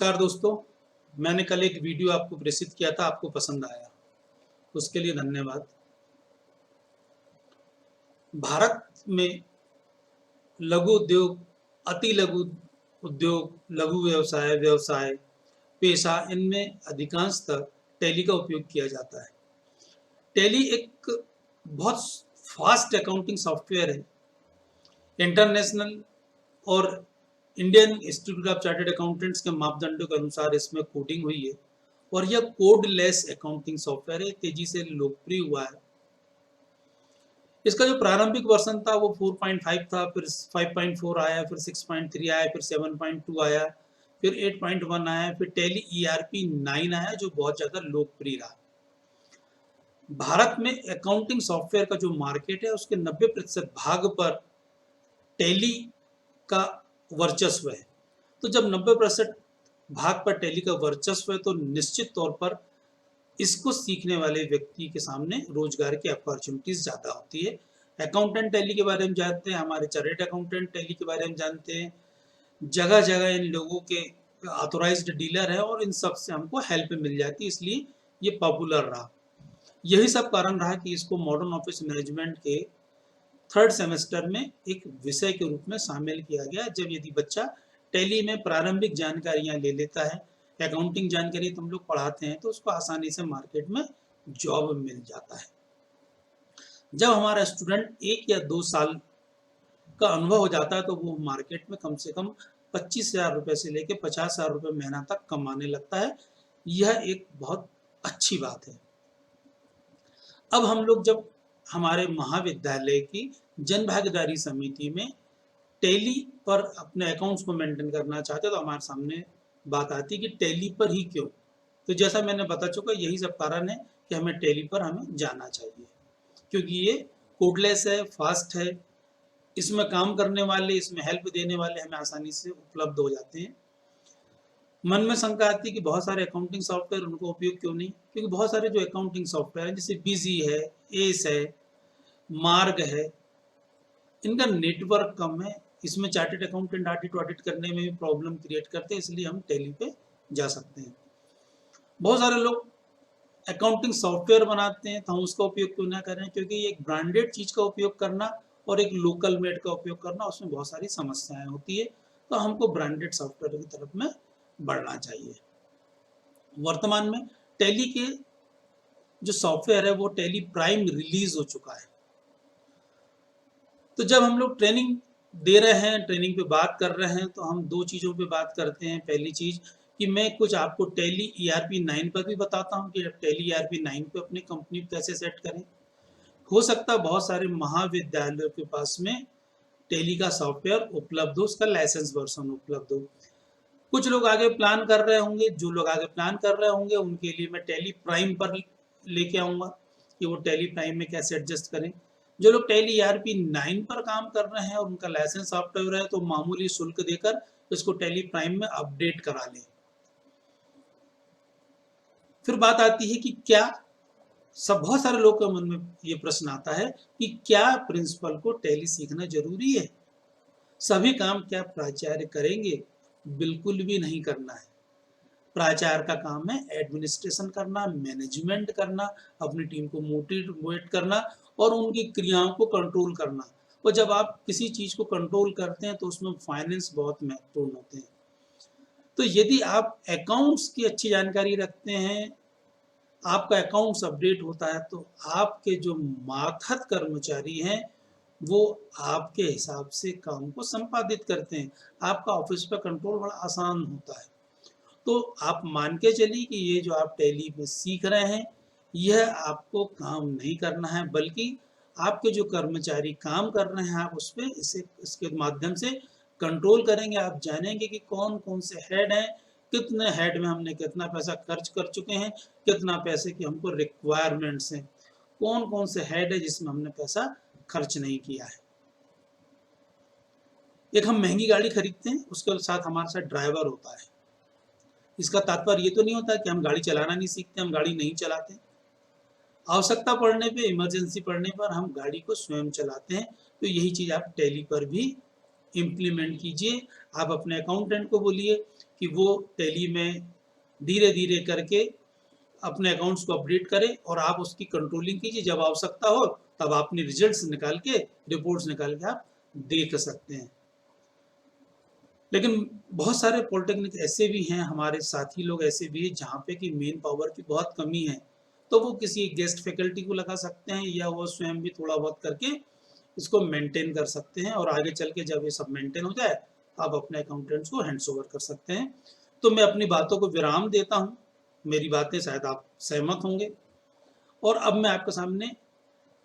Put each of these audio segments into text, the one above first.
नमस्कार दोस्तों, मैंने कल एक वीडियो आपको प्रेषित किया था, आपको पसंद आया, उसके लिए धन्यवाद। भारत में लघु उद्योग, अति लघु उद्योग, लघु व्यवसाय, पेशा इनमें अधिकांशतः टैली का उपयोग किया जाता है। टैली एक बहुत फास्ट अकाउंटिंग सॉफ्टवेयर है। इंटरनेशनल और Indian institute of chartered accountants के मापदंडों के अनुसार इसमें कोडिंग हुई है और यह कोडलेस अकाउंटिंग सॉफ्टवेयर है, तेजी से लोकप्रिय हुआ है। इसका जो प्रारंभिक वर्जन था वो 4.5 था, फिर 5.4 आया, फिर 6.3 आया, फिर 7.2 आया, फिर 8.1 आया, फिर टैली ERP 9 आया जो बहुत ज्यादा लोकप्रिय रहा। भारत में अकाउंटिंग सॉफ्टवेयर का जो मार्केट है उसके 90% भाग पर टैली का वर्चस्व है। तो जब 90% भाग पर टैली का वर्चस्व है तो निश्चित तौर पर इसको सीखने वाले व्यक्ति के सामने रोजगार की अपॉर्चुनिटीज ज्यादा होती है। अकाउंटेंट टैली के बारे में जानते हैं, हमारे चार्टर्ड अकाउंटेंट टैली के बारे में जानते हैं, जगह जगह इन लोगों के ऑथोराइज्ड डीलर है और इन सब से हमको हेल्प मिल जाती है, इसलिए ये पॉपुलर रहा। यही सब कारण रहा कि इसको मॉडर्न ऑफिस मैनेजमेंट के थर्ड सेमेस्टर में एक विषय के रूप में शामिल किया गया। जब यदि बच्चा टैली में प्रारंभिक जानकारियां ले लेता है, अकाउंटिंग जानकारी तुम लोग पढ़ाते हैं, तो उसको आसानी से मार्केट में जॉब मिल जाता है। जब हमारा स्टूडेंट 1 या 2 साल का अनुभव हो जाता है तो वो मार्केट में कम से कम 25,000 रुपए से लेकर 50,000 रुपए महीना तक कमाने लगता है। यह एक बहुत अच्छी बात है। अब हम लोग जब हमारे महाविद्यालय की जन भागीदारी समिति में टैली पर अपने अकाउंट्स को मेंटेन करना चाहते हैं तो हमारे सामने बात आती है कि टैली पर ही क्यों। तो जैसा मैंने बता चुका, यही सब कारण है कि हमें टैली पर हमें जाना चाहिए, क्योंकि ये कोडलेस है, फास्ट है, इसमें काम करने वाले, इसमें हेल्प देने वाले हमें आसानी से उपलब्ध हो जाते हैं। मन में शंका आती है कि बहुत सारे अकाउंटिंग सॉफ्टवेयर, उनको उपयोग क्यों नहीं, क्योंकि बहुत सारे जो अकाउंटिंग सॉफ्टवेयर है जैसे बिजी है, एस है, मार्ग है, इनका नेटवर्क कम है। इसमें चार्टेड अकाउंटेंट ऑडिट करने में भी प्रॉब्लम क्रिएट करते हैं, इसलिए हम टैली पे जा सकते हैं। बहुत सारे लोग अकाउंटिंग सॉफ्टवेयर बनाते हैं तो हम उसका उपयोग क्यों ना करें, क्योंकि एक ब्रांडेड चीज का उपयोग करना और एक लोकल मेड का उपयोग करना, उसमें बहुत सारी समस्याएं होती है। तो हमको ब्रांडेड सॉफ्टवेयर की तरफ में बढ़ना चाहिए। वर्तमान में टैली के जो सॉफ्टवेयर है वो टैली प्राइम रिलीज हो चुका है। तो जब हम लोग ट्रेनिंग दे रहे हैं, ट्रेनिंग पे बात कर रहे हैं, तो हम दो चीज़ों पे बात करते हैं। पहली चीज़ कि मैं कुछ आपको टैली ERP 9 पर भी बताता हूँ कि टैली ERP 9 पे अपनी कंपनी कैसे सेट करें। हो सकता है बहुत सारे महाविद्यालयों के पास में टैली का सॉफ्टवेयर उपलब्ध हो, उसका लाइसेंस वर्जन उपलब्ध हो। कुछ लोग आगे प्लान कर रहे होंगे, जो लोग आगे प्लान कर रहे होंगे उनके लिए मैं टैली प्राइम पर लेके आऊँगा कि वो टैली प्राइम में कैसे एडजस्ट करें। जो लोग टैली ERP 9 पर काम कर रहे हैं और उनका लाइसेंस सॉफ्टवेयर है तो मामूली शुल्क देकर इसको टैली प्राइम में अपडेट करा लें। फिर बात आती है कि क्या बहुत सारे लोगों के मन में ये प्रश्न आता है कि क्या प्रिंसिपल को टैली सीखना जरूरी है? सभी काम क्या प्राचार्य करेंगे? बिल्कुल भी नहीं करना है। प्राचार्य का काम है एडमिनिस्ट्रेशन करना, मैनेजमेंट करना, अपनी टीम को मोटिवेट करना और उनकी क्रियाओं को कंट्रोल करना। और जब आप किसी चीज को कंट्रोल करते हैं तो उसमें फाइनेंस बहुत महत्वपूर्ण होते हैं। तो यदि आप अकाउंट्स की अच्छी जानकारी रखते हैं, आपका अकाउंट्स अपडेट होता है, तो आपके जो मातहत कर्मचारी हैं वो आपके हिसाब से काम को संपादित करते हैं। आपका ऑफिस पर कंट्रोल बड़ा आसान होता है। तो आप मान के चलिए कि ये जो आप टैली में सीख रहे हैं, यह आपको काम नहीं करना है, बल्कि आपके जो कर्मचारी काम कर रहे हैं आप उस पर इसके माध्यम से कंट्रोल करेंगे। आप जानेंगे कि कौन कौन से हेड हैं, कितने हेड में हमने कितना पैसा खर्च कर चुके हैं, कितना पैसे की हमको रिक्वायरमेंट्स हैं, कौन कौन से हेड है जिसमें हमने पैसा खर्च नहीं किया है। एक हम महंगी गाड़ी खरीदते हैं, उसके साथ हमारे साथ ड्राइवर होता है। इसका तात्पर्य ये तो नहीं होता कि हम गाड़ी चलाना नहीं सीखते, हम गाड़ी नहीं चलाते। आवश्यकता पड़ने पे, इमरजेंसी पड़ने पर हम गाड़ी को स्वयं चलाते हैं। तो यही चीज आप टैली पर भी इम्प्लीमेंट कीजिए। आप अपने अकाउंटेंट को बोलिए कि वो टैली में धीरे-धीरे करके अपने अकाउंट्स को अपडेट करे और आप उसकी कंट्रोलिंग कीजिए। जब आवश्यकता हो तब अपने रिजल्ट्स निकाल के, रिपोर्ट्स निकाल के आप देख सकते हैं। लेकिन बहुत सारे पॉलिटेक्निक ऐसे भी हैं, हमारे साथी लोग ऐसे भी हैं जहाँ पे कि मेन पावर की बहुत कमी है, तो वो किसी गेस्ट फैकल्टी को लगा सकते हैं या वो स्वयं भी थोड़ा बहुत करके इसको मेंटेन कर सकते हैं और आगे चल के जब ये सब मेंटेन हो जाए आप अपने अकाउंटेंट्स को हैंड्स ओवर कर सकते हैं। तो मैं अपनी बातों को विराम देता हूँ, मेरी बातें शायद आप सहमत होंगे और अब मैं आपके सामने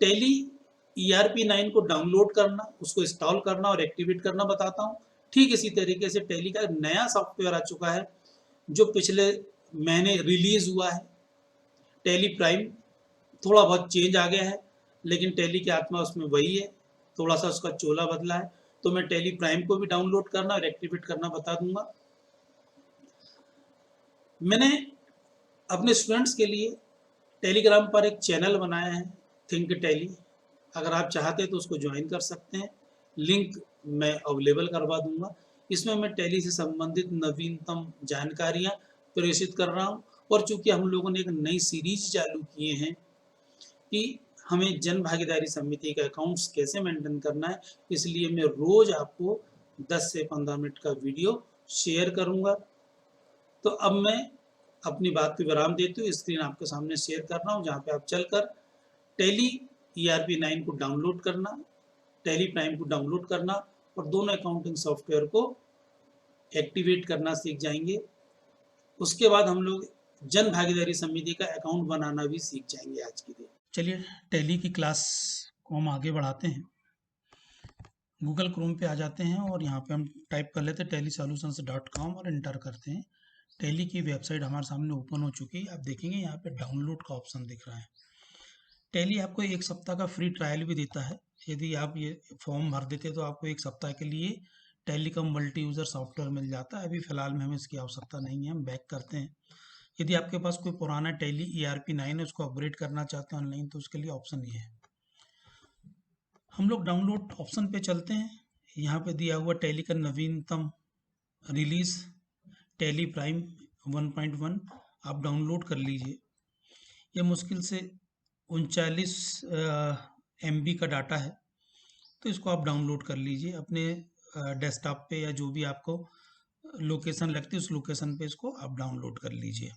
टैली ERP 9 को डाउनलोड करना, उसको इंस्टॉल करना और एक्टिवेट करना बताता हूँ। ठीक इसी तरीके से टैली का नया सॉफ्टवेयर आ चुका है जो पिछले महीने रिलीज हुआ है, टैली प्राइम। थोड़ा बहुत चेंज आ गया है लेकिन टैली की आत्मा उसमें वही है, थोड़ा सा उसका चोला बदला है। तो मैं टैली प्राइम को भी डाउनलोड करना और एक्टिवेट करना बता दूंगा। मैंने अपने स्टूडेंट्स के लिए टेलीग्राम पर एक चैनल बनाया है, थिंक टैली। अगर आप चाहते हैं तो उसको ज्वाइन कर सकते हैं, लिंक मैं अवेलेबल करवा दूंगा। इसमें मैं टैली से संबंधित नवीनतम जानकारियां प्रेषित कर रहा हूं और चूंकि हम लोगों ने एक नई सीरीज चालू किए हैं कि हमें जन भागीदारी समिति का अकाउंट्स कैसे मेंटेन करना है, इसलिए मैं रोज आपको 10 से 15 मिनट का वीडियो शेयर करूंगा। तो अब मैं अपनी बात को विराम देते हुए स्क्रीन आपके सामने शेयर कर रहा हूँ जहाँ पे आप चलकर टैली ERP 9 को डाउनलोड करना, टैली प्राइम को डाउनलोड करना और दोनों अकाउंटिंग सॉफ्टवेयर को एक्टिवेट करना सीख जाएंगे। उसके बाद हम लोग जन भागीदारी समिति का अकाउंट बनाना भी सीख जाएंगे आज की दिन। चलिए टैली की क्लास को हम आगे बढ़ाते हैं। गूगल क्रोम पे आ जाते हैं और यहाँ पे हम टाइप कर लेते हैं tellysolutions.com और इंटर करते हैं। टैली की वेबसाइट हमारे सामने ओपन हो चुकी है। आप देखेंगे यहाँ पे डाउनलोड का ऑप्शन दिख रहा है। टैली आपको 1 सप्ताह का फ्री ट्रायल भी देता है। यदि आप ये फॉर्म भर देते तो आपको 1 सप्ताह के लिए टैली का मल्टी यूज़र सॉफ्टवेयर मिल जाता है। अभी फ़िलहाल में हमें इसकी आवश्यकता नहीं है, हम बैक करते हैं। यदि आपके पास कोई पुराना टैली ERP 9 है, उसको अपग्रेड करना चाहते हैं ऑनलाइन, तो उसके लिए ऑप्शन ये है। हम लोग डाउनलोड ऑप्शन पे चलते हैं। यहाँ पे दिया हुआ टैली का नवीनतम रिलीज़ टैली प्राइम 1.1 आप डाउनलोड कर लीजिए। यह मुश्किल से 39 MB का डाटा है, तो इसको आप डाउनलोड कर लीजिए अपने डेस्कटॉप पे या जो भी आपको लोकेशन लगती है उस लोकेशन पे इसको आप डाउनलोड कर लीजिए।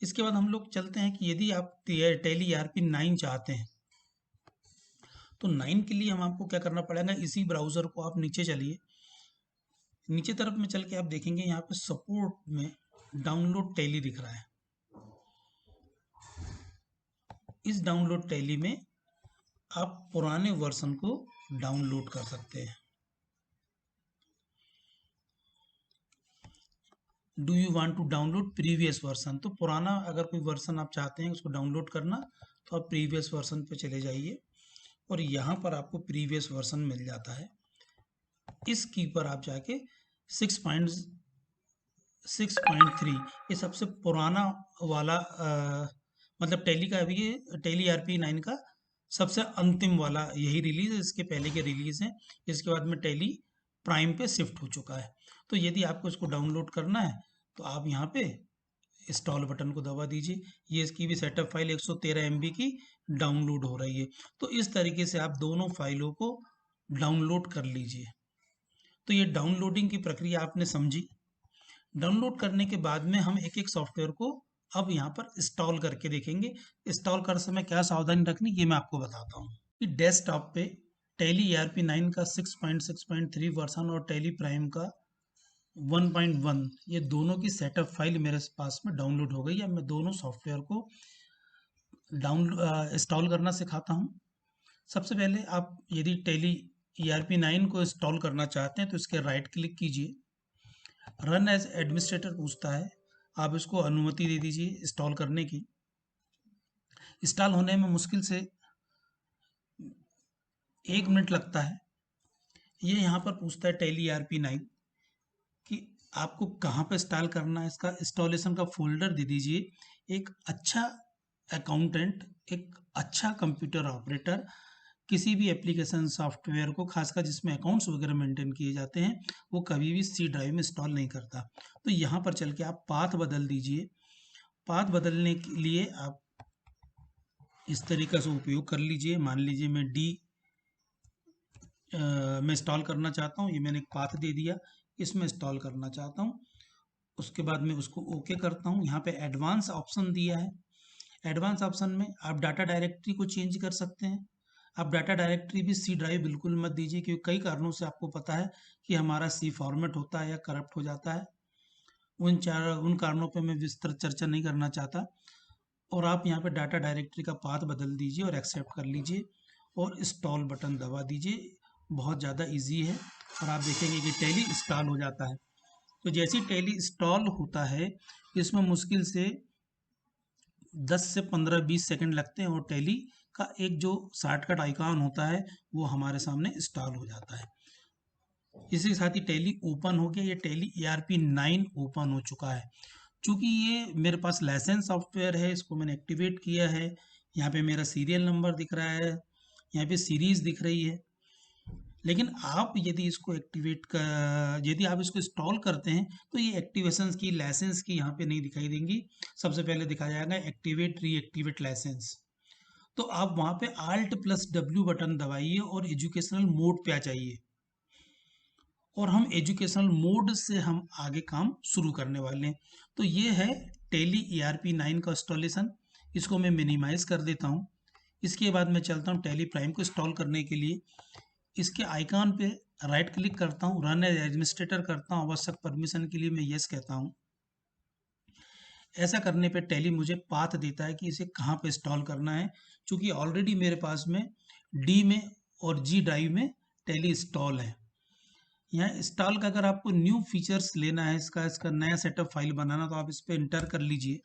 इसके बाद हम लोग चलते हैं कि यदि आप टैली ERP 9 चाहते हैं तो 9 के लिए हम आपको क्या करना पड़ेगा, इसी ब्राउज़र को आप नीचे चलिए, नीचे तरफ में चल के आप देखेंगे यहाँ पे सपोर्ट में डाउनलोड टैली दिख रहा है। इस डाउनलोड टैली में आप पुराने वर्जन को डाउनलोड कर सकते हैं। Do you want to download previous version, तो पुराना अगर कोई वर्जन आप चाहते हैं उसको डाउनलोड करना तो आप प्रीवियस वर्जन पे चले जाइए और यहाँ पर आपको प्रीवियस वर्जन मिल जाता है। इस की पर आप जाके 6.3 ये सबसे पुराना वाला मतलब टैली का अभी ये टैली ERP 9 का सबसे अंतिम वाला यही रिलीज है। इसके पहले के रिलीज है, इसके बाद में टैली प्राइम पे शिफ्ट हो चुका है। तो यदि आपको इसको डाउनलोड करना है तो आप यहाँ पे इंस्टॉल बटन को दबा दीजिए। ये इसकी भी सेटअप फाइल 113 MB की डाउनलोड हो रही है। तो इस तरीके से आप दोनों फाइलों को डाउनलोड कर लीजिए। तो ये डाउनलोडिंग की प्रक्रिया आपने समझी। डाउनलोड करने के बाद में हम एक एक सॉफ्टवेयर को अब यहाँ पर इंस्टॉल करके देखेंगे। इंस्टॉल करते समय क्या सावधानी रखनी ये मैं आपको बताता हूँ कि डेस्कटॉप पे टैली ERP 9 का 6.6.3 वर्जन और टैली प्राइम का 1.1 ये दोनों की सेटअप फाइल मेरे पास में डाउनलोड हो गई है। मैं दोनों सॉफ्टवेयर को इंस्टॉल करना सिखाता हूँ। सबसे पहले आप यदि टैली ERP 9 को इंस्टॉल करना चाहते हैं तो इसके राइट क्लिक कीजिए, रन एज एडमिनिस्ट्रेटर पूछता है, आप इसको अनुमति दे दीजिए इंस्टॉल करने की। इंस्टॉल होने में मुश्किल से 1 मिनट लगता है। ये यहाँ पर पूछता है टैली ERP 9 कि आपको कहाँ पे इंस्टॉल करना है। इसका इंस्टॉलेशन का फोल्डर दे दीजिए। एक अच्छा अकाउंटेंट, एक अच्छा कंप्यूटर ऑपरेटर किसी भी एप्लीकेशन सॉफ्टवेयर को, खासकर जिसमें अकाउंट्स वगैरह मेंटेन किए जाते हैं, वो कभी भी सी ड्राइव में इंस्टॉल नहीं करता। तो यहाँ पर चल के आप पाथ बदल दीजिए। पाथ बदलने के लिए आप इस तरीके से उपयोग कर लीजिए। मान लीजिए मैं मैं इंस्टॉल करना चाहता हूँ, ये मैंने एक पाथ दे दिया, इसमें इंस्टॉल करना चाहता हूँ। उसके बाद मैं उसको ओके करता हूँ। यहाँ पे एडवांस ऑप्शन दिया है। एडवांस ऑप्शन में आप डाटा डायरेक्टरी को चेंज कर सकते हैं। आप डाटा डायरेक्टरी भी सी ड्राइव बिल्कुल मत दीजिए, क्योंकि कई कारणों से आपको पता है कि हमारा सी फॉर्मेट होता है या करप्ट हो जाता है। उन कारणों पे मैं विस्तृत चर्चा नहीं करना चाहता। और आप यहाँ पे डाटा डायरेक्टरी का पाथ बदल दीजिए और एक्सेप्ट कर लीजिए और इंस्टॉल बटन दबा दीजिए। बहुत ज़्यादा इजी है और आप देखेंगे कि टैली इंस्टॉल हो जाता है। तो जैसे ही टैली इंस्टॉल होता है, इसमें मुश्किल से 10 से 15-20 सेकंड लगते हैं और टैली का एक जो शॉर्टकट आइकॉन होता है वो हमारे सामने इंस्टॉल हो जाता है। इसी के साथ ही टैली ओपन हो गया। ये टैली ERP 9 ओपन हो चुका है। चूंकि ये मेरे पास लाइसेंस सॉफ्टवेयर है, इसको मैंने एक्टिवेट किया है। यहाँ पे मेरा सीरियल नंबर दिख रहा है, यहाँ पे सीरीज दिख रही है। लेकिन आप यदि इसको यदि आप इसको इंस्टॉल करते हैं तो ये एक्टिवेशन की, लाइसेंस की यहाँ पे नहीं दिखाई देंगी। सबसे पहले दिखाया जाएगा एक्टिवेट रीएक्टिवेट लाइसेंस। तो आप वहाँ पे Alt+W बटन दबाइए और एजुकेशनल मोड पे आ जाइए और हम एजुकेशनल मोड से हम आगे काम शुरू करने वाले हैं। तो ये है टैली ERP 9 का इंस्टॉलेशन। इसको मैं मिनिमाइज कर देता हूँ। इसके बाद मैं चलता हूँ टैली प्राइम को इंस्टॉल करने के लिए। इसके आइकॉन पे राइट क्लिक करता हूँ, रन एज एडमिनिस्ट्रेटर करता हूँ, आवश्यक परमिशन के लिए मैं यस कहता हूँ। ऐसा करने पे टैली मुझे पाथ देता है कि इसे कहाँ पे इंस्टॉल करना है। क्योंकि ऑलरेडी मेरे पास में डी में और जी ड्राइव में टैली इंस्टॉल है। यहाँ इंस्टॉल का अगर आपको न्यू फीचर्स लेना है, इसका नया सेटअप फाइल बनाना, तो आप इस पर इंटर कर लीजिए।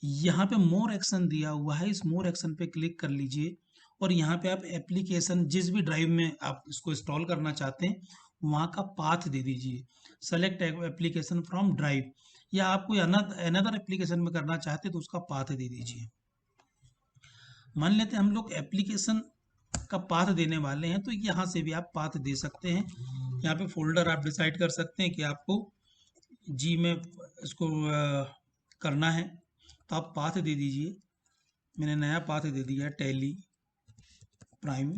यहाँ पे मोर एक्शन दिया हुआ है, इस मोर एक्शन पे क्लिक कर लीजिए और यहाँ पे आप एप्लीकेशन जिस भी ड्राइव में आप इसको इंस्टॉल करना चाहते हैं वहाँ का पाथ दे दीजिए। सेलेक्ट एप्लीकेशन फ्रॉम ड्राइव, या आप कोई अनदर एप्लीकेशन में करना चाहते हैं तो उसका पाथ दे दीजिए। मान लेते हैं हम लोग एप्लीकेशन का पाथ देने वाले हैं, तो यहाँ से भी आप पाथ दे सकते हैं। यहाँ पे फोल्डर आप डिसाइड कर सकते हैं कि आपको जी में इसको करना है, तो आप पाथ दे दीजिए। मैंने नया पाथ दे दिया टैली प्राइम।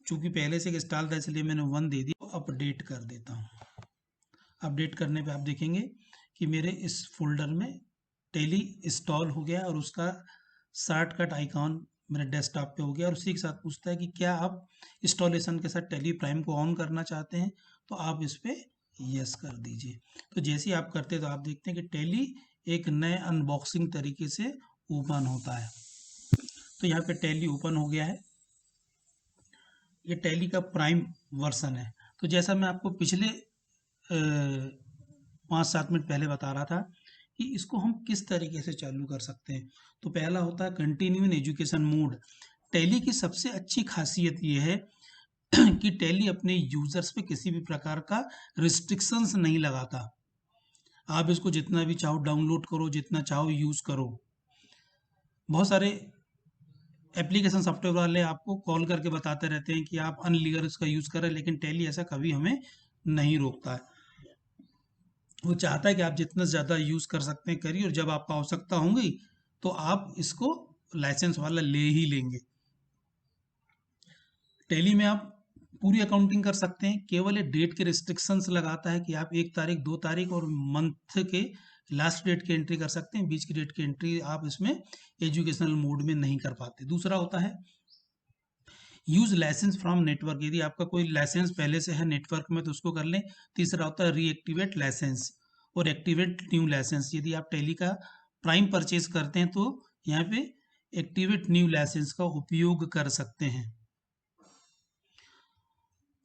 चूंकि पहले से इंस्टॉल था इसलिए मैंने 1 दे दिया। अपडेट कर देता हूँ। अपडेट करने पे आप देखेंगे कि मेरे इस फोल्डर में टैली इंस्टॉल हो गया और उसका शॉर्टकट आइकॉन मेरे डेस्कटॉप पे हो गया। और उसी के साथ पूछता है कि क्या आप इंस्टॉलेशन के साथ टैली प्राइम को ऑन करना चाहते हैं, तो आप इस पे यस कर दीजिए। तो जैसे ही आप करते हैं तो आप देखते हैं कि टैली एक नए अनबॉक्सिंग तरीके से ओपन होता है। तो यहाँ पे टैली ओपन हो गया है। ये टैली का प्राइम वर्सन है। तो जैसा मैं आपको पिछले 5-7 मिनट पहले बता रहा था कि इसको हम किस तरीके से चालू कर सकते हैं। तो पहला होता है continue in education mode. Tally की सबसे अच्छी खासियत ये है कि टैली अपने यूजर्स पे किसी भी प्रकार का रिस्ट्रिक्शंस नहीं लगाता। आप इसको जितना भी चाहो डाउनलोड करो, जितना चाहो यूज करो। बहुत सारे एप्लीकेशन सॉफ्टवेयर वाले आपको कॉल करके बताते रहते हैं कि आप अनलीगल इसका यूज करें, लेकिन टैली ऐसा कभी हमें नहीं रोकता है। वो चाहता है कि आप जितना ज़्यादा यूज़ कर सकते हैं करिए, और जब आपको आवश्यकता होगी तो आप इसको लाइसेंस वाला ले ही लेंगे। टैली में आप पूरी अकाउंटिंग कर सकते हैं। केवल ये डेट के रिस्ट्रिक्शंस लगाता है कि आप 1 तारीख, 2 तारीख और मंथ के लास्ट डेट की एंट्री कर सकते हैं। बीच की डेट की एंट्री आप इसमें एजुकेशनल मोड में नहीं कर पाते। दूसरा होता है यूज लाइसेंस फ्रॉम नेटवर्क। यदि आपका कोई लाइसेंस पहले से है नेटवर्क में तो उसको कर लें। तीसरा होता है रीएक्टिवेट लाइसेंस और एक्टिवेट न्यू लाइसेंस। यदि आप टैली का प्राइम परचेज करते हैं तो यहाँ पे एक्टिवेट न्यू लाइसेंस का उपयोग कर सकते हैं।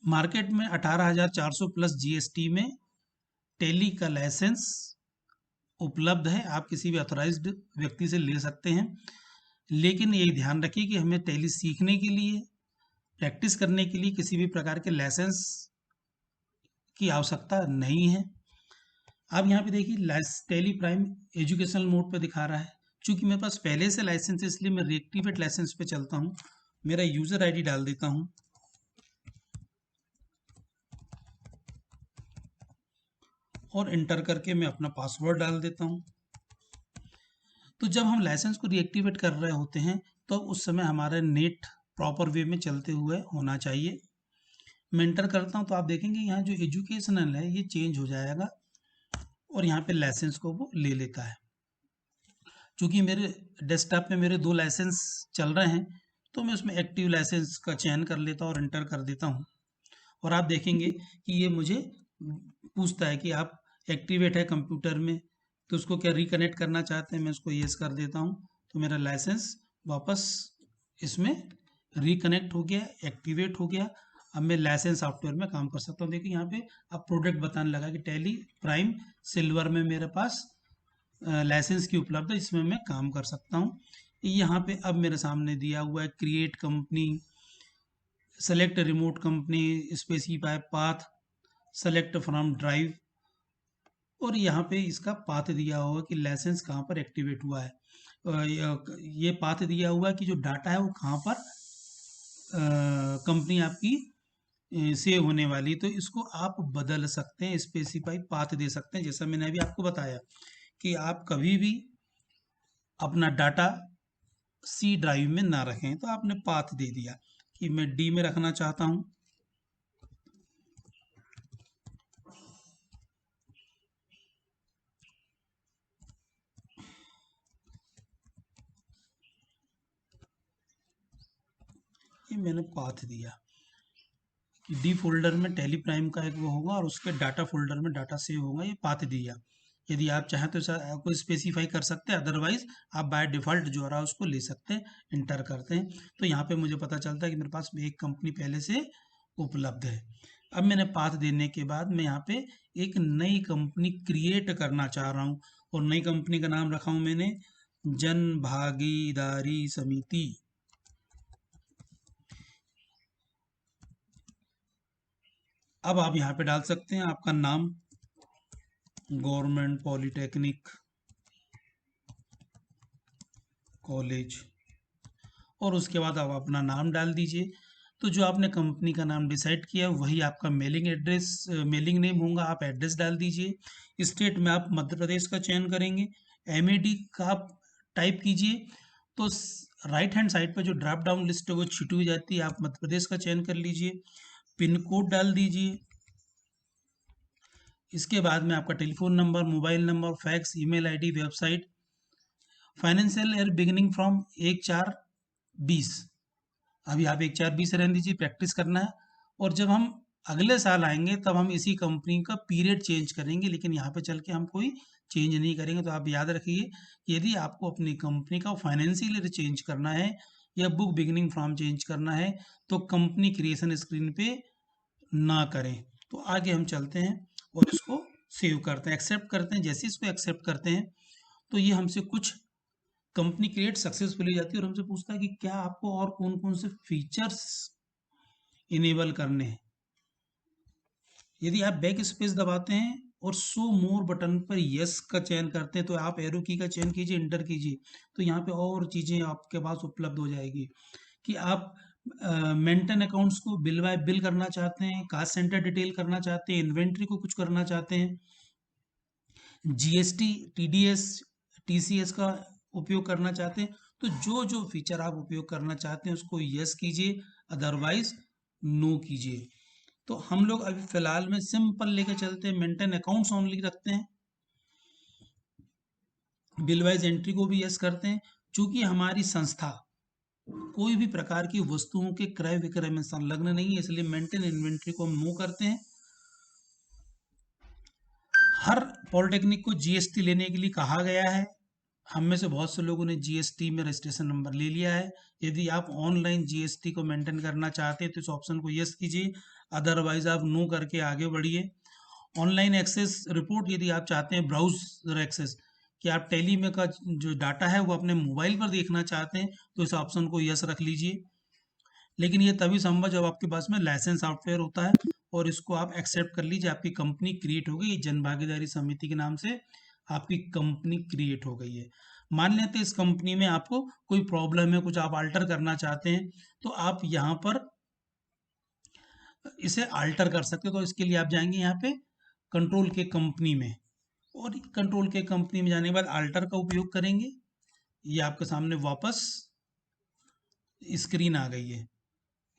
मार्केट में 18,400 प्लस GST में टैली का लाइसेंस उपलब्ध है। आप किसी भी ऑथराइज्ड व्यक्ति से ले सकते हैं, लेकिन ये ध्यान रखिए कि हमें टैली सीखने के लिए, प्रैक्टिस करने के लिए किसी भी प्रकार के लाइसेंस की आवश्यकता नहीं है। आप यहाँ पे देखिए टैली प्राइम एजुकेशनल मोड पे दिखा रहा है। चूंकि मेरे पास पहले से लाइसेंस है इसलिए मैं रीएक्टिवेट लाइसेंस पे चलता हूँ मेरा यूजर आईडी डाल देता हूं और एंटर करके मैं अपना पासवर्ड डाल देता हूं। तो जब हम लाइसेंस को रीएक्टिवेट कर रहे होते हैं तो उस समय हमारा नेट प्रॉपर वे में चलते हुए होना चाहिए। मैं एंटर करता हूं तो आप देखेंगे यहाँ जो एजुकेशनल है ये चेंज हो जाएगा और यहाँ पे लाइसेंस को वो ले लेता है। चूंकि मेरे डेस्कटॉप पे मेरे 2 लाइसेंस चल रहे हैं तो मैं उसमें एक्टिव लाइसेंस का चयन कर लेता हूँ और एंटर कर देता हूँ और आप देखेंगे कि ये मुझे पूछता है कि आप एक्टिवेट है कंप्यूटर में, तो उसको क्या रिकनेक्ट करना चाहते हैं, मैं उसको येस कर देता हूँ तो मेरा लाइसेंस वापस इसमें रिकनेक्ट हो गया, एक्टिवेट हो गया। अब मैं लाइसेंस सॉफ्टवेयर में काम कर सकता हूँ। देखिए यहाँ पे अब प्रोडक्ट बताने लगा कि टैली प्राइम सिल्वर में मेरे पास लाइसेंस की उपलब्ध है, इसमें मैं काम कर सकता हूँ। यहाँ पे अब मेरे सामने दिया हुआ है create company, select remote company, specify path, select from drive और यहाँ पे इसका पाथ दिया हुआ कि लाइसेंस कहाँ पर एक्टिवेट हुआ है। ये पाथ दिया हुआ है कि जो डाटा है वो कहाँ पर कंपनी आपकी सेव होने वाली, तो इसको आप बदल सकते हैं, स्पेसिफाई पाथ दे सकते हैं। जैसा मैंने अभी आपको बताया कि आप कभी भी अपना डाटा सी ड्राइव में ना रखें, तो आपने पाथ दे दिया कि मैं डी में रखना चाहता हूं। ये मैंने पाथ दिया कि डी फोल्डर में टैली प्राइम का एक वो होगा और उसके डाटा फोल्डर में डाटा सेव होगा, ये पाथ दिया। यदि आप चाहें तो आपको स्पेसिफाई कर सकते हैं, अदरवाइज आप बाय डिफॉल्ट जो रहा उसको ले सकते हैं, इंटर करते हैं। तो यहाँ पे मुझे पता चलता है कि मेरे पास एक कंपनी पहले से उपलब्ध है। अब मैंने पाथ देने के बाद मैं यहाँ पे एक नई कंपनी क्रिएट करना चाह रहा हूँ और नई कंपनी का नाम रखा हूँ मैंने जन भागीदारी समिति। अब आप यहाँ पे डाल सकते हैं आपका नाम, गवर्नमेंट पॉलिटेक्निक कॉलेज, और उसके बाद आप अपना नाम डाल दीजिए। तो जो आपने कंपनी का नाम डिसाइड किया वही आपका मेलिंग एड्रेस, मेलिंग नेम होगा, आप एड्रेस डाल दीजिए। स्टेट में आप मध्य प्रदेश का चयन करेंगे, एमएडी का आप टाइप कीजिए। तो राइट हैंड साइड पर जो ड्रॉप डाउन लिस्ट है वो छुटी हो जाती है, आप मध्य प्रदेश का चयन कर लीजिए, पिन कोड डाल दीजिए। इसके बाद में आपका telephone number, mobile number, fax, email ID, website, financial year beginning from 1/4/20। अभी आप 1/4/20 रहने दीजिए, प्रैक्टिस करना है। और जब हम अगले साल आएंगे तब हम इसी कंपनी का पीरियड चेंज करेंगे, लेकिन यहाँ पे चल के हम कोई चेंज नहीं करेंगे। तो आप याद रखिए यदि आपको अपनी कंपनी का फाइनेंशियल ईयर चेंज करना है या बुक बिगिनिंग फ्रॉम चेंज करना है तो कंपनी क्रिएशन स्क्रीन पे ना करें। तो आगे हम चलते हैं और इसको सेव करते हैं, एक्सेप्ट करते हैं। जैसे इसको एक्सेप्ट करते हैं तो ये हमसे कुछ कंपनी क्रिएट सक्सेसफुली जाती है और हमसे पूछता है कि क्या आपको और कौन कौन से फीचर्स इनेबल करने हैं। यदि आप बैक स्पेस दबाते हैं और शो मोर बटन पर यस का चयन करते हैं तो आप एरो की का चयन कीजिए, इंटर कीजिए, तो यहाँ पे और चीजें आपके पास उपलब्ध हो जाएगी कि आप मेंटेन अकाउंट्स को बिल बाय बिल करना चाहते हैं, कास्ट सेंटर डिटेल करना चाहते हैं, इन्वेंट्री को कुछ करना चाहते हैं, जीएसटी, टीडीएस, टीसीएस का उपयोग करना चाहते हैं। तो जो जो फीचर आप उपयोग करना चाहते हैं उसको यस कीजिए, अदरवाइज नो कीजिए। तो हम लोग अभी फिलहाल में सिंपल लेके चलते हैं, मेंटेन अकाउंट्स ओनली रखते हैं, बिल वाइज एंट्री को भी यस करते हैं। चूंकि हमारी संस्था कोई भी प्रकार की वस्तुओं के क्रय विक्रय में संलग्न नहीं है, इसलिए मेंटेन इन्वेंट्री को हम नो करते हैं। हर पॉलिटेक्निक को जीएसटी लेने के लिए कहा गया है। हम में से बहुत से लोगों ने जीएसटी में रजिस्ट्रेशन नंबर ले लिया है। यदि आप ऑनलाइन जीएसटी को मेंटेन करना चाहते हैं तो इस ऑप्शन को यस कीजिए, अदरवाइज आप नो करके आगे बढ़िए। ऑनलाइन एक्सेस रिपोर्ट यदि आप चाहते हैं, ब्राउजर एक्सेस, कि आप टैली में का जो डाटा है वो अपने मोबाइल पर देखना चाहते हैं तो इस ऑप्शन को यस रख लीजिए। लेकिन ये तभी संभव जब आपके पास में लाइसेंस सॉफ्टवेयर होता है और इसको आप एक्सेप्ट कर लीजिए, आपकी कंपनी क्रिएट हो गई, जन भागीदारी समिति के नाम से आपकी कंपनी क्रिएट हो गई है। मान लेते हैं इस कंपनी में आपको कोई प्रॉब्लम है, कुछ आप अल्टर करना चाहते हैं, तो आप यहाँ पर इसे अल्टर कर सकते हो। तो इसके लिए आप जाएंगे यहाँ पे कंट्रोल के कंपनी में, और कंट्रोल के कंपनी में जाने के बाद अल्टर का उपयोग करेंगे। ये आपके सामने वापस स्क्रीन आ गई है।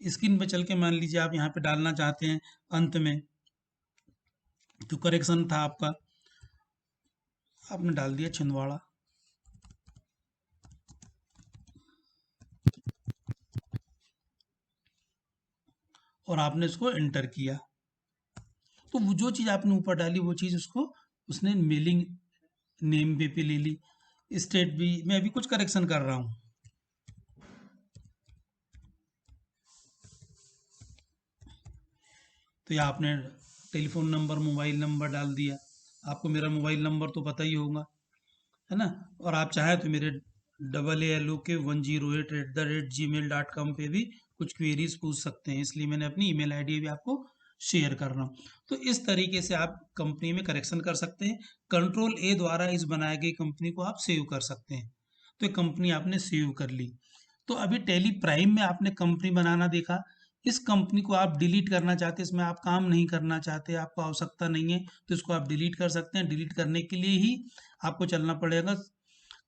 स्क्रीन पे चल के मान लीजिए आप यहाँ पे डालना चाहते हैं अंत में, तो करेक्शन था आपका, आपने डाल दिया छिंदवाड़ा, और आपने इसको एंटर किया। तो वो जो चीज़ आपने ऊपर डाली वो चीज़ उसको उसने मेलिंग नेम पे ले ली। स्टेट भी मैं अभी कुछ करेक्शन कर रहा हूँ। तो या आपने टेलीफोन नंबर, मोबाइल नंबर डाल दिया। आपको मेरा मोबाइल नंबर तो पता ही होगा, है ना। और आप चाहे तो मेरे AALOK1088@gmail.com पे भी कुछ क्वेरीज पूछ सकते हैं, इसलिए मैंने अपनी ईमेल आईडी भी आपको शेयर कर रहा हूँ। तो इस तरीके से आप कंपनी में करेक्शन कर सकते हैं। कंट्रोल ए द्वारा इस बनाई गई कंपनी को आप सेव कर सकते हैं। तो ये कंपनी आपने सेव कर ली। तो अभी टेली प्राइम में आपने कंपनी बनाना देखा। इस कंपनी को आप डिलीट करना चाहते हैं, इसमें आप काम नहीं करना चाहते, आपको आवश्यकता नहीं है, तो इसको आप डिलीट कर सकते हैं। डिलीट करने के लिए ही आपको चलना पड़ेगा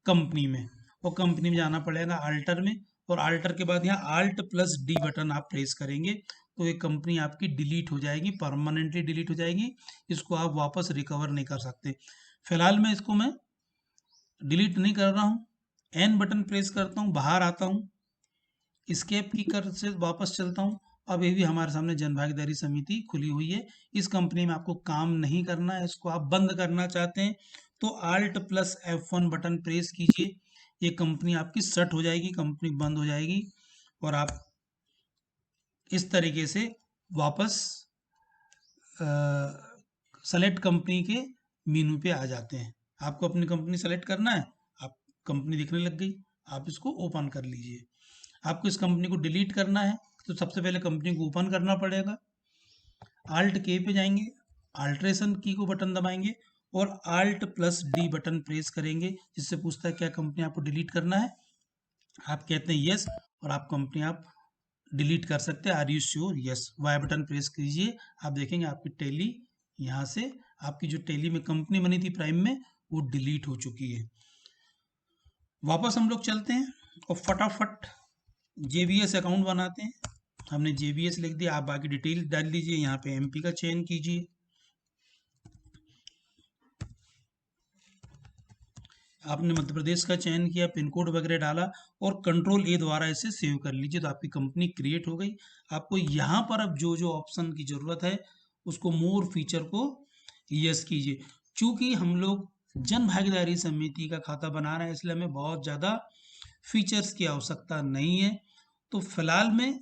कंपनी में, और कंपनी में जाना पड़ेगा अल्टर में, और अल्टर के बाद यहाँ Alt+D बटन आप प्रेस करेंगे, तो ये कंपनी आपकी डिलीट हो जाएगी, परमानेंटली डिलीट हो जाएगी। इसको आप वापस रिकवर नहीं कर सकते। फिलहाल मैं इसको डिलीट नहीं कर रहा हूँ। एन बटन प्रेस करता हूँ, बाहर आता हूँ, स्केप की कर से वापस चलता हूँ। अब ये भी हमारे सामने जन भागीदारी समिति खुली हुई है। इस कंपनी में आपको काम नहीं करना है, इसको आप बंद करना चाहते हैं तो Alt+F1 बटन प्रेस कीजिए। ये कंपनी आपकी शट हो जाएगी, कंपनी बंद हो जाएगी, और आप इस तरीके से वापस सेलेक्ट कंपनी के मेनू पे आ जाते हैं। आपको अपनी कंपनी सेलेक्ट करना है, आप कंपनी दिखने लग गई, आप इसको ओपन कर लीजिए। आपको इस कंपनी को डिलीट करना है तो सबसे पहले कंपनी को ओपन करना पड़ेगा। Alt+K पे जाएंगे, अल्ट्रेशन की को बटन दबाएंगे, और Alt+D बटन प्रेस करेंगे, जिससे पूछता है क्या कंपनी आपको डिलीट करना है। आप कहते हैं यस, और आप कंपनी आप डिलीट कर सकते हैं। Are you sure? Yes. Y button press कीजिए। आप देखेंगे आपकी टैली यहाँ से, आपकी जो टैली में कंपनी बनी थी प्राइम में, वो डिलीट हो चुकी है। वापस हम लोग चलते हैं और फटाफट JBS अकाउंट बनाते हैं। हमने JBS लिख दिया, आप बाकी डिटेल डाल दीजिए। यहाँ पे MP का चयन कीजिए। आपने मध्य प्रदेश का चयन किया, पिन कोड वगैरह डाला, और कंट्रोल ए द्वारा इसे सेव कर लीजिए, तो आपकी कंपनी क्रिएट हो गई। आपको यहाँ पर अब जो जो ऑप्शन की जरूरत है उसको मोर फीचर को यस कीजिए। चूंकि हम लोग जन भागीदारी समिति का खाता बना रहे हैं, इसलिए हमें बहुत ज़्यादा फीचर्स की आवश्यकता नहीं है। तो फिलहाल में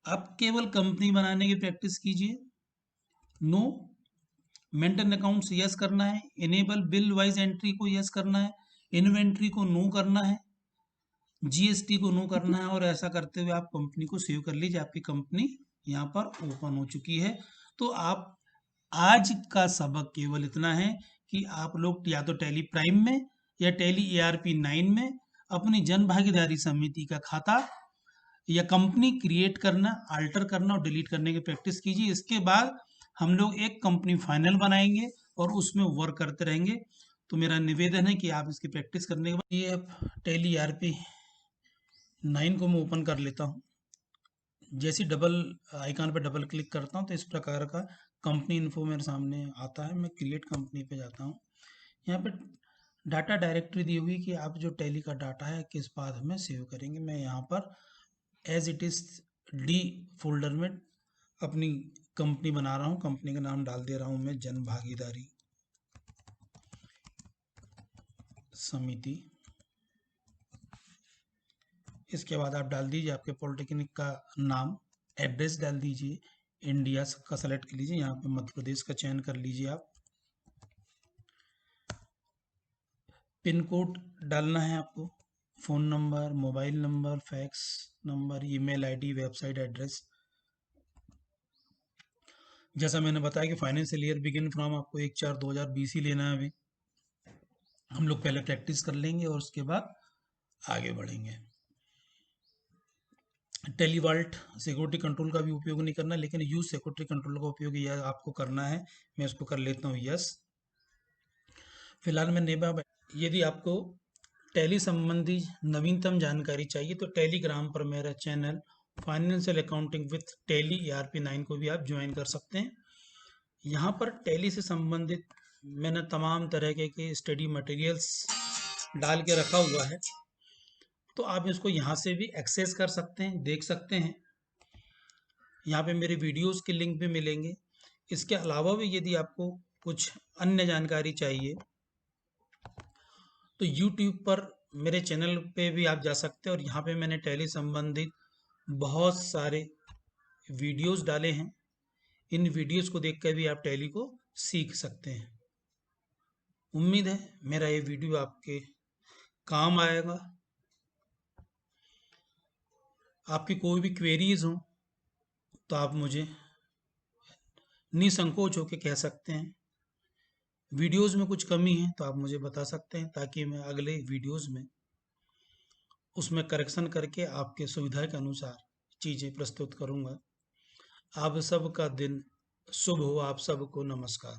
आप केवल कंपनी बनाने की प्रैक्टिस कीजिए। नो मेंटेन अकाउंट्स यस करना है, इनेबल बिल वाइज एंट्री को यस करना है, इन्वेंट्री को नो करना है, GST को नो करना है, और ऐसा करते हुए आप कंपनी को सेव कर लीजिए। आपकी कंपनी यहाँ पर ओपन हो चुकी है। तो आप आज का सबक केवल इतना है कि आप लोग या तो टैली प्राइम में या टैली ARP9 में अपनी जन भागीदारी समिति का खाता या कंपनी क्रिएट करना, अल्टर करना और डिलीट करने की प्रैक्टिस कीजिए। इसके बाद हम लोग एक कंपनी फाइनल बनाएंगे और उसमें वर्क करते रहेंगे। तो मेरा निवेदन है कि आप इसकी प्रैक्टिस करने के बाद ये टैली ARP9 को मैं ओपन कर लेता हूँ। जैसे डबल आइकन पे डबल क्लिक करता हूँ तो इस प्रकार का कंपनी इन्फो मेरे सामने आता है। मैं क्रिएट कंपनी पे जाता हूँ। यहाँ पे डाटा डायरेक्टरी दी हुई कि आप जो टैली का डाटा है किस पाथ में सेव करेंगे। मैं यहाँ पर as it is D folder में अपनी कंपनी बना रहा हूँ। कंपनी का नाम डाल दे रहा हूँ मैं जन भागीदारी समिति। इसके बाद आप डाल दीजिए आपके पॉलिटेक्निक का नाम, एड्रेस डाल दीजिए, इंडिया का सेलेक्ट कर लीजिए, यहाँ पे मध्य प्रदेश का चयन कर लीजिए आप। पिन कोड डालना है आपको, phone number, mobile number, fax number, email ID, website address. जैसा मैंने बताया कि फाइनेंशियल ईयर बिगिन फ्रॉम आपको 1/4/2020 ही लेना है अभी। हम लोग पहले प्रैक्टिस कर लेंगे और उसके बाद आगे बढ़ेंगे। टेलीवाल्ट सिक्योरिटी कंट्रोल का भी उपयोग नहीं करना, लेकिन यूज सिक्योरिटी कंट्रोल का उपयोग यह आपको करना है। मैं इसको कर लेता हूँ यस। फिलहाल मैं नेबा, यदि आपको टैली संबंधी नवीनतम जानकारी चाहिए तो टेलीग्राम पर मेरा channel financial accounting with tally ERP 9 को भी आप ज्वाइन कर सकते हैं। यहाँ पर टैली से संबंधित मैंने तमाम तरह के स्टडी मटेरियल्स डाल के रखा हुआ है, तो आप इसको यहाँ से भी एक्सेस कर सकते हैं, देख सकते हैं। यहाँ पे मेरे वीडियोस के लिंक भी मिलेंगे। इसके अलावा भी यदि आपको कुछ अन्य जानकारी चाहिए तो YouTube पर मेरे चैनल पे भी आप जा सकते हैं, और यहाँ पे मैंने टैली संबंधित बहुत सारे वीडियोस डाले हैं। इन वीडियोस को देखकर भी आप टैली को सीख सकते हैं। उम्मीद है मेरा ये वीडियो आपके काम आएगा। आपकी कोई भी क्वेरीज हो तो आप मुझे निसंकोच होकर कह सकते हैं। वीडियोस में कुछ कमी है तो आप मुझे बता सकते हैं, ताकि मैं अगले वीडियोस में उसमें करेक्शन करके आपके सुविधा के अनुसार चीज़ें प्रस्तुत करूंगा। आप सबका दिन शुभ हो। आप सबको नमस्कार।